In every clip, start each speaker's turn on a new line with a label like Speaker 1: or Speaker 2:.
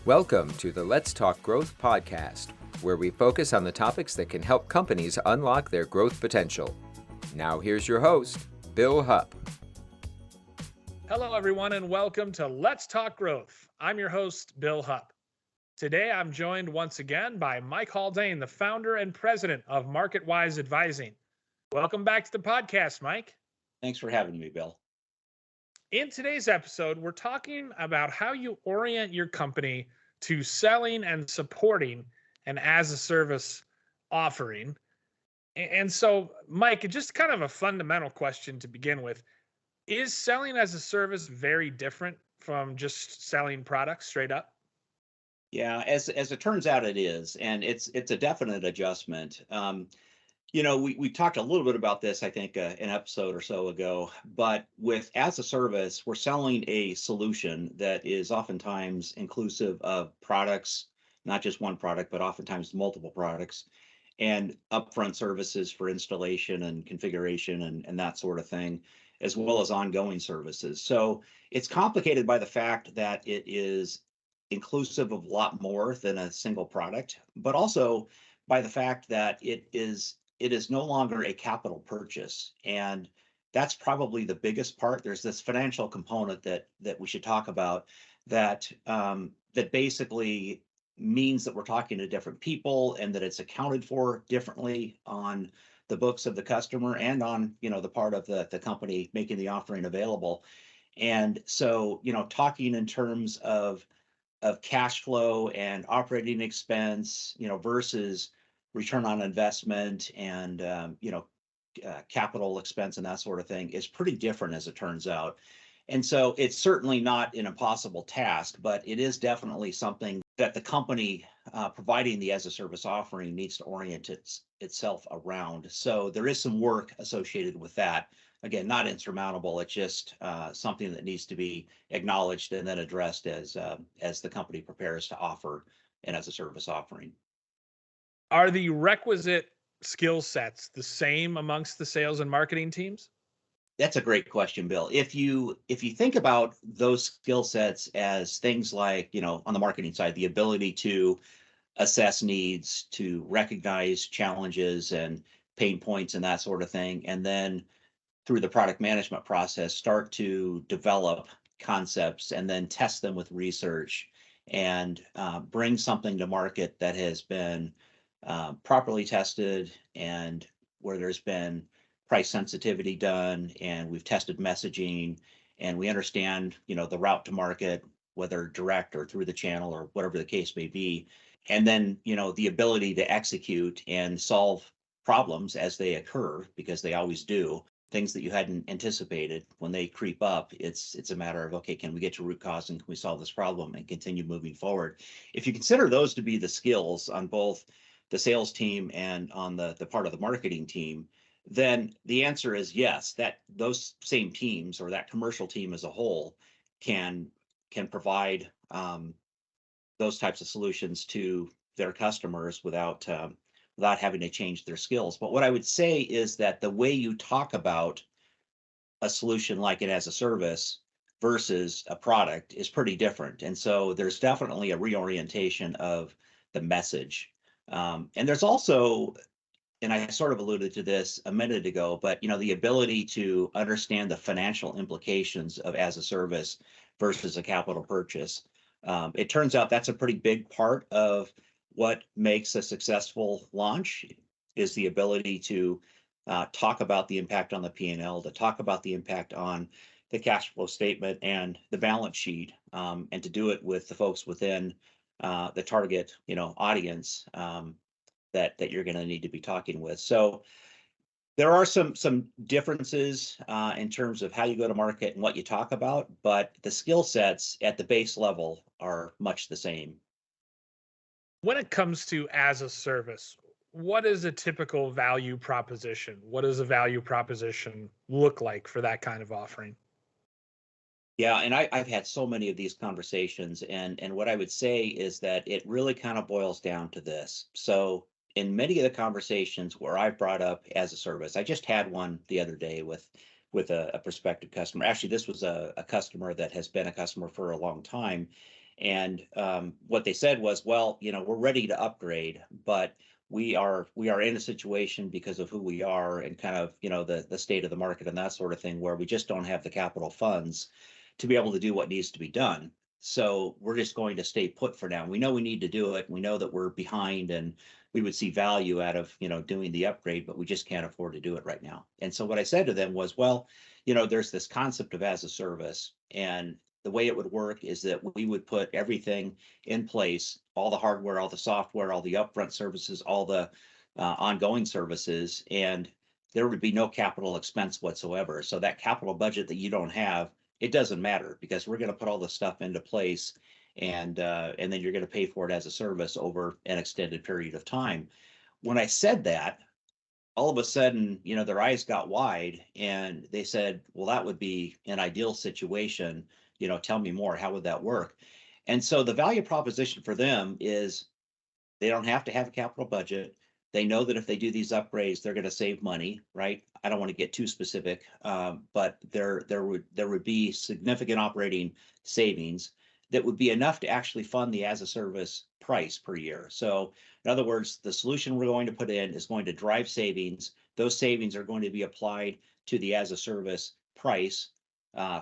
Speaker 1: Welcome to the Let's Talk Growth podcast, where we focus on the topics that can help companies unlock their growth potential. Now here's your host, Bill Hupp.
Speaker 2: Hello, everyone, and welcome to Let's Talk Growth. I'm your host, Bill Hupp. Today, I'm joined once again by Mike Haldane, the founder and president of MarketWise Advising. Welcome back to the podcast, Mike.
Speaker 3: Thanks for having me, Bill.
Speaker 2: In today's episode, we're talking about how you orient your company to selling and supporting an as-a-service offering. And so, Mike, just kind of a fundamental question to begin with. Is selling as a service very different from just selling products straight up?
Speaker 3: Yeah, as it turns out, it is, and it's a definite adjustment. We talked a little bit about this, I think, an episode or so ago. But with as a service, we're selling a solution that is oftentimes inclusive of products, not just one product, but oftentimes multiple products, and upfront services for installation and configuration and that sort of thing, as well as ongoing services. So it's complicated by the fact that it is inclusive of a lot more than a single product, but also by the fact that it is no longer a capital purchase. And that's probably the biggest part. There's this financial component that we should talk about that basically means that we're talking to different people and that it's accounted for differently on the books of the customer and on the part of the company making the offering available. And so talking in terms of cash flow and operating expense versus return on investment and capital expense and that sort of thing is pretty different, as it turns out. And so it's certainly not an impossible task, but it is definitely something that the company providing the as a service offering needs to orient itself around. So there is some work associated with that. Again, not insurmountable. It's just something that needs to be acknowledged and then addressed as the company prepares to offer an as a service offering.
Speaker 2: Are the requisite skill sets the same amongst the sales and marketing teams?
Speaker 3: That's a great question, Bill. If you think about those skill sets as things like, on the marketing side, the ability to assess needs, to recognize challenges and pain points and that sort of thing, and then through the product management process, start to develop concepts and then test them with research and bring something to market that has been properly tested and where there's been price sensitivity done, and we've tested messaging, and we understand, the route to market, whether direct or through the channel or whatever the case may be. And then, the ability to execute and solve problems as they occur, because they always do, things that you hadn't anticipated when they creep up. It's a matter of, okay, can we get to root cause and can we solve this problem and continue moving forward? If you consider those to be the skills on both the sales team and on the part of the marketing team, then the answer is yes, that those same teams or that commercial team as a whole can provide those types of solutions to their customers without having to change their skills. But what I would say is that the way you talk about a solution like it as a service versus a product is pretty different. And so there's definitely a reorientation of the message. And there's also, and I sort of alluded to this a minute ago, but the ability to understand the financial implications of as a service versus a capital purchase. It turns out that's a pretty big part of what makes a successful launch is the ability to talk about the impact on the P&L, to talk about the impact on the cash flow statement and the balance sheet, and to do it with the folks within the target audience that you're going to need to be talking with. So there are some differences in terms of how you go to market and what you talk about, but the skill sets at the base level are much the same.
Speaker 2: When it comes to as a service, what is a typical value proposition? What does a value proposition look like for that kind of offering?
Speaker 3: Yeah, and I've had so many of these conversations, and what I would say is that it really kind of boils down to this. So in many of the conversations where I've brought up as a service, I just had one the other day with a prospective customer. Actually, this was a customer that has been a customer for a long time. And what they said was, well, we're ready to upgrade, but we are in a situation because of who we are and kind of, the state of the market and that sort of thing, where we just don't have the capital funds to be able to do what needs to be done. So we're just going to stay put for now. We know we need to do it. We know that we're behind and we would see value out of, doing the upgrade, but we just can't afford to do it right now. And so what I said to them was, well, there's this concept of as a service, and the way it would work is that we would put everything in place, all the hardware, all the software, all the upfront services, all the ongoing services, and there would be no capital expense whatsoever. So that capital budget that you don't have, it doesn't matter, because we're going to put all the stuff into place, and then you're going to pay for it as a service over an extended period of time. When I said that, all of a sudden, their eyes got wide and they said, well, that would be an ideal situation. Tell me more. How would that work? And so the value proposition for them is they don't have to have a capital budget. They know that if they do these upgrades, they're going to save money, right? I don't want to get too specific, but there would be significant operating savings that would be enough to actually fund the as a service price per year. So in other words, the solution we're going to put in is going to drive savings. Those savings are going to be applied to the as a service price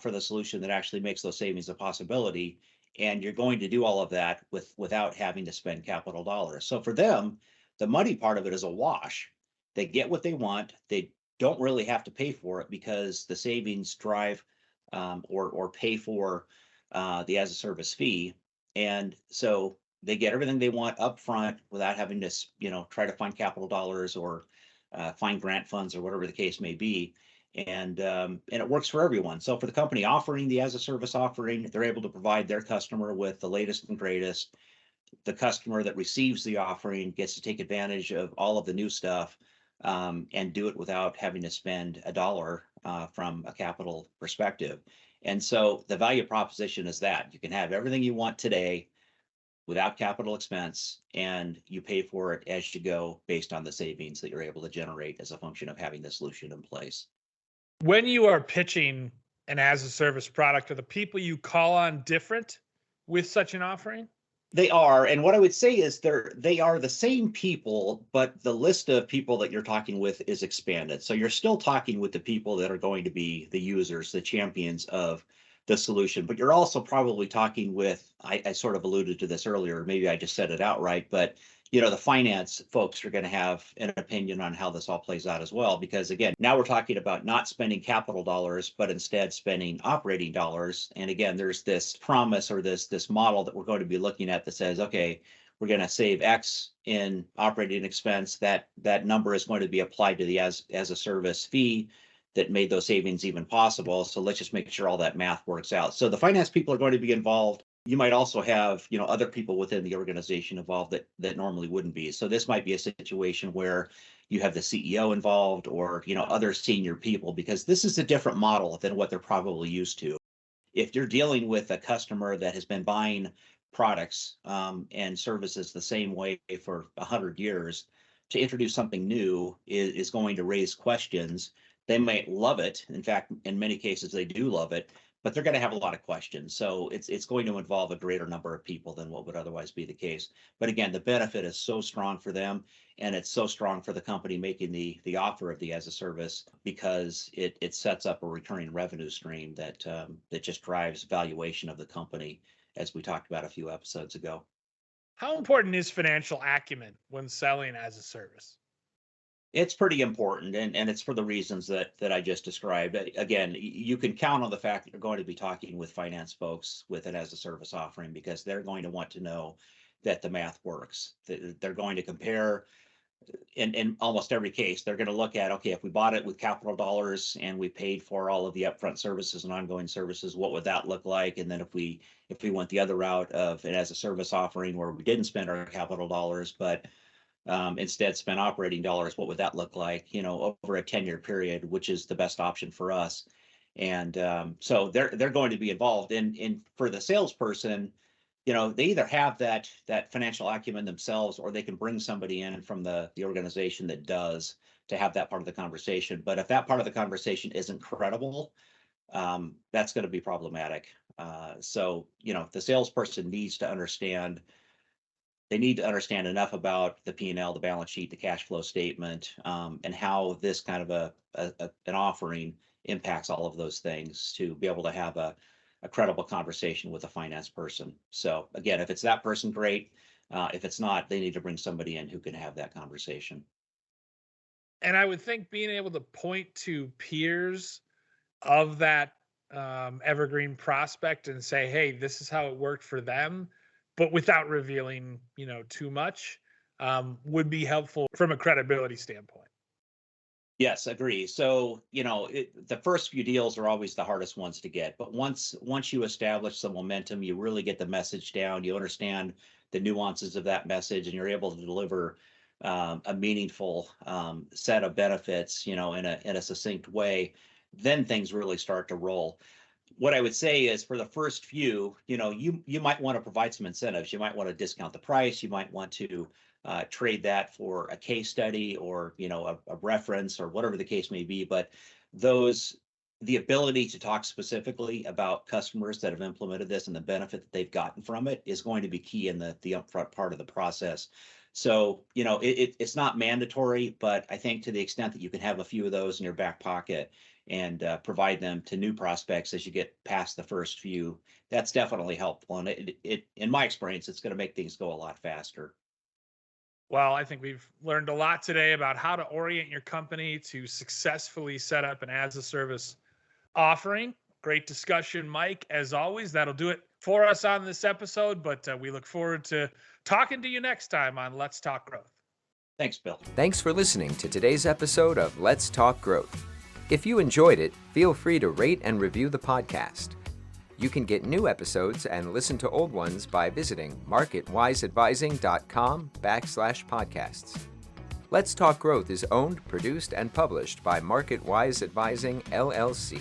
Speaker 3: for the solution that actually makes those savings a possibility. And you're going to do all of that without having to spend capital dollars. So for them, the money part of it is a wash. They get what they want. They don't really have to pay for it because the savings drive or pay for the as a service fee. And so they get everything they want up front without having to, try to find capital dollars or find grant funds or whatever the case may be. And it works for everyone. So for the company offering the as a service offering, they're able to provide their customer with the latest and greatest. The customer that receives the offering gets to take advantage of all of the new stuff and do it without having to spend a dollar from a capital perspective. And so the value proposition is that you can have everything you want today without capital expense, and you pay for it as you go based on the savings that you're able to generate as a function of having the solution in place.
Speaker 2: When you are pitching an as a service product, are the people you call on different with such an offering?
Speaker 3: They are, and what I would say is they are the same people, but the list of people that you're talking with is expanded. So you're still talking with the people that are going to be the users, the champions of the solution, but you're also probably talking with, I sort of alluded to this earlier, maybe I just said it outright, but the finance folks are going to have an opinion on how this all plays out as well. Because again, now we're talking about not spending capital dollars, but instead spending operating dollars. And again, there's this promise or this model that we're going to be looking at that says, okay, we're going to save X in operating expense. That number is going to be applied to the as a service fee that made those savings even possible. So let's just make sure all that math works out. So the finance people are going to be involved. You might also have, other people within the organization involved that normally wouldn't be. So this might be a situation where you have the CEO involved or, other senior people, because this is a different model than what they're probably used to. If you're dealing with a customer that has been buying products and services the same way for 100 years, to introduce something new is going to raise questions. They might love it. In fact, in many cases, they do love it, but they're going to have a lot of questions. So it's going to involve a greater number of people than what would otherwise be the case. But again, the benefit is so strong for them, and it's so strong for the company making the offer of the as a service, because it sets up a recurring revenue stream that just drives valuation of the company, as we talked about a few episodes ago.
Speaker 2: How important is financial acumen when selling as a service?
Speaker 3: It's pretty important, and it's for the reasons that I just described. Again, you can count on the fact that you're going to be talking with finance folks with it as a service offering, because they're going to want to know that the math works. They're going to compare, in almost every case, they're going to look at, okay, if we bought it with capital dollars and we paid for all of the upfront services and ongoing services, what would that look like? And then if we went the other route of it as a service offering where we didn't spend our capital dollars, but instead spend operating dollars, what would that look like, over a 10-year period, which is the best option for us. And so they're going to be involved. And for the salesperson, they either have that financial acumen themselves, or they can bring somebody in from the organization that does, to have that part of the conversation. But if that part of the conversation isn't credible, that's going to be problematic. So, the salesperson needs to understand. They need to understand enough about the P&L, the balance sheet, the cash flow statement, and how this kind of an offering impacts all of those things to be able to have a credible conversation with a finance person. So again, if it's that person, great. If it's not, they need to bring somebody in who can have that conversation.
Speaker 2: And I would think being able to point to peers of that evergreen prospect and say, hey, this is how it worked for them, but without revealing, too much, would be helpful from a credibility standpoint.
Speaker 3: Yes, agree. So, the first few deals are always the hardest ones to get, but once you establish some momentum, you really get the message down, you understand the nuances of that message, and you're able to deliver a meaningful set of benefits, in a succinct way, then things really start to roll. What I would say is for the first few, you might want to provide some incentives. You might want to discount the price. You might want to trade that for a case study or, a reference or whatever the case may be. But the ability to talk specifically about customers that have implemented this and the benefit that they've gotten from it is going to be key in the upfront part of the process. So, it's not mandatory, but I think to the extent that you can have a few of those in your back pocket and provide them to new prospects as you get past the first few, that's definitely helpful. And it in my experience, it's going to make things go a lot faster.
Speaker 2: Well, I think we've learned a lot today about how to orient your company to successfully set up an as-a-service offering. Great discussion, Mike. As always, that'll do it for us on this episode, but we look forward to talking to you next time on Let's Talk Growth.
Speaker 3: Thanks, Bill.
Speaker 1: Thanks for listening to today's episode of Let's Talk Growth. If you enjoyed it, feel free to rate and review the podcast. You can get new episodes and listen to old ones by visiting marketwiseadvising.com/podcasts. Let's Talk Growth is owned, produced, and published by MarketWise Advising, LLC.